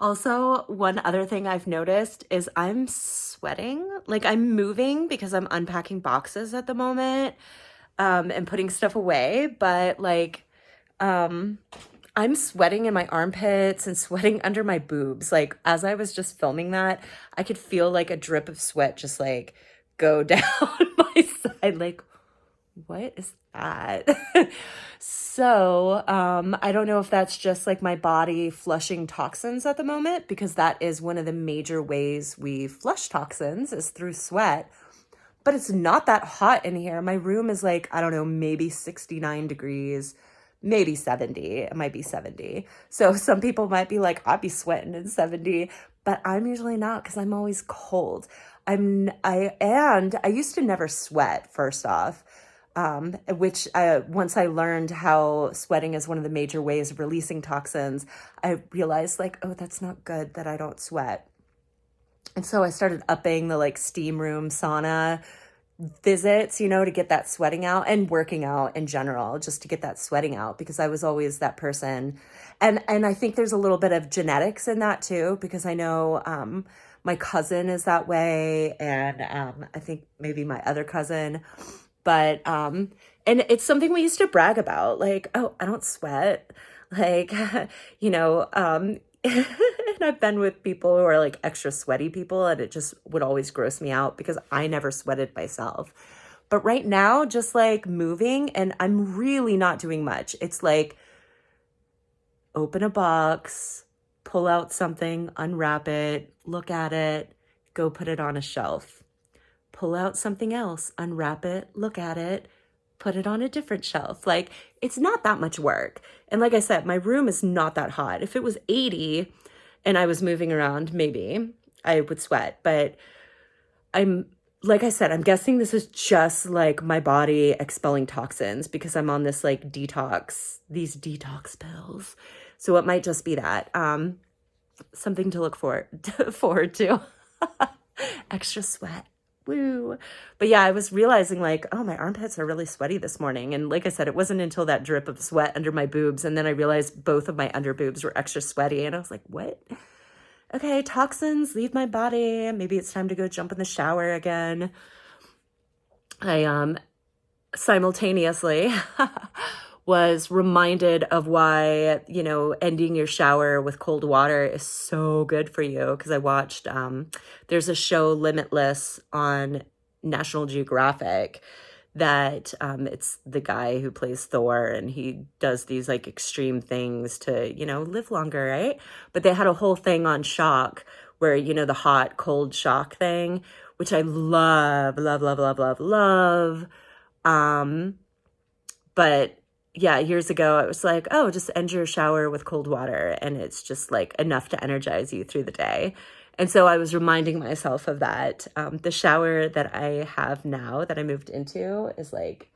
Also, one other thing I've noticed is I'm sweating. Like I'm moving because I'm unpacking boxes at the moment, and putting stuff away, but like um I'm sweating in my armpits and sweating under my boobs. Like as I was just filming that, I could feel like a drip of sweat just like go down my side. Like, what is that? So, I don't know if that's just like my body flushing toxins at the moment, because that is one of the major ways we flush toxins is through sweat. But it's not that hot in here. My room is like, I don't know, maybe 69 degrees, maybe 70. It might be 70. So some people might be like, I'd be sweating in 70, but I'm usually not because I'm always cold. I used to never sweat, first off, which once I learned how sweating is one of the major ways of releasing toxins, I realized like, oh, that's not good that I don't sweat. And so I started upping the like steam room sauna visits, to get that sweating out, and working out in general, just to get that sweating out, because I was always that person. And I think there's a little bit of genetics in that too, because I know my cousin is that way, and I think maybe my other cousin. But and it's something we used to brag about, like, oh, I don't sweat. Like, and I've been with people who are like extra sweaty people, and it just would always gross me out because I never sweated myself. But right now, just like moving, and I'm really not doing much. It's like open a box, pull out something, unwrap it, look at it, go put it on a shelf. Pull out something else, unwrap it, look at it, put it on a different shelf. Like, it's not that much work. And like I said, my room is not that hot. If it was 80 and I was moving around, maybe I would sweat. But like I said, I'm guessing this is just like my body expelling toxins because I'm on this like these detox pills. So it might just be that. Something to look forward to. Extra sweat. Woo. But yeah, I was realizing like, oh, my armpits are really sweaty this morning. And like I said, it wasn't until that drip of sweat under my boobs. And then I realized both of my under boobs were extra sweaty. And I was like, what? Okay, toxins leave my body. Maybe it's time to go jump in the shower again. I simultaneously was reminded of why, ending your shower with cold water is so good for you. Because I watched, there's a show, Limitless, on National Geographic, that it's the guy who plays Thor, and he does these like extreme things to, live longer, right? But they had a whole thing on shock where, the hot, cold shock thing, which I love, love, love, love, love, love. But yeah, years ago, I was like, oh, just end your shower with cold water. And it's just like enough to energize you through the day. And so I was reminding myself of that. The shower that I have now that I moved into is like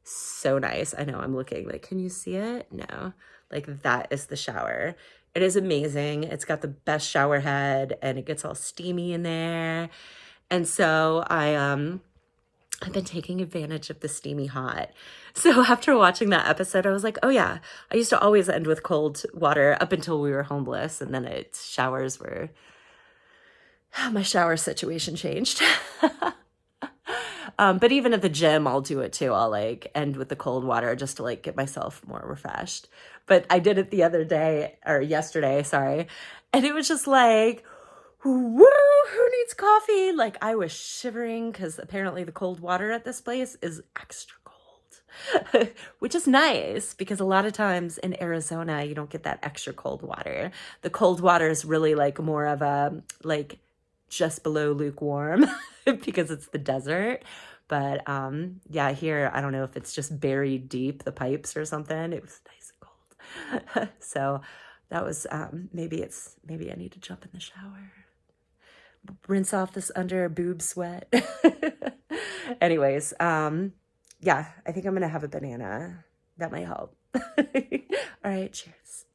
so nice. I know I'm looking like, can you see it? No, like that is the shower. It is amazing. It's got the best shower head and it gets all steamy in there. And so I've been taking advantage of the steamy hot. So after watching that episode, I was like, oh yeah, I used to always end with cold water up until we were homeless. And then my shower situation changed. But even at the gym, I'll do it too. I'll like end with the cold water just to like get myself more refreshed. But I did it the other day, or yesterday, sorry. And it was just like, woo, who needs coffee? Like I was shivering because apparently the cold water at this place is extra cold, which is nice because a lot of times in Arizona, you don't get that extra cold water. The cold water is really like more of a like just below lukewarm because it's the desert. But yeah, here, I don't know if it's just buried deep, the pipes or something. It was nice and cold. So that was, maybe I need to jump in the shower, rinse off this under boob sweat. Anyways, yeah, I think I'm going to have a banana. That might help. All right, cheers.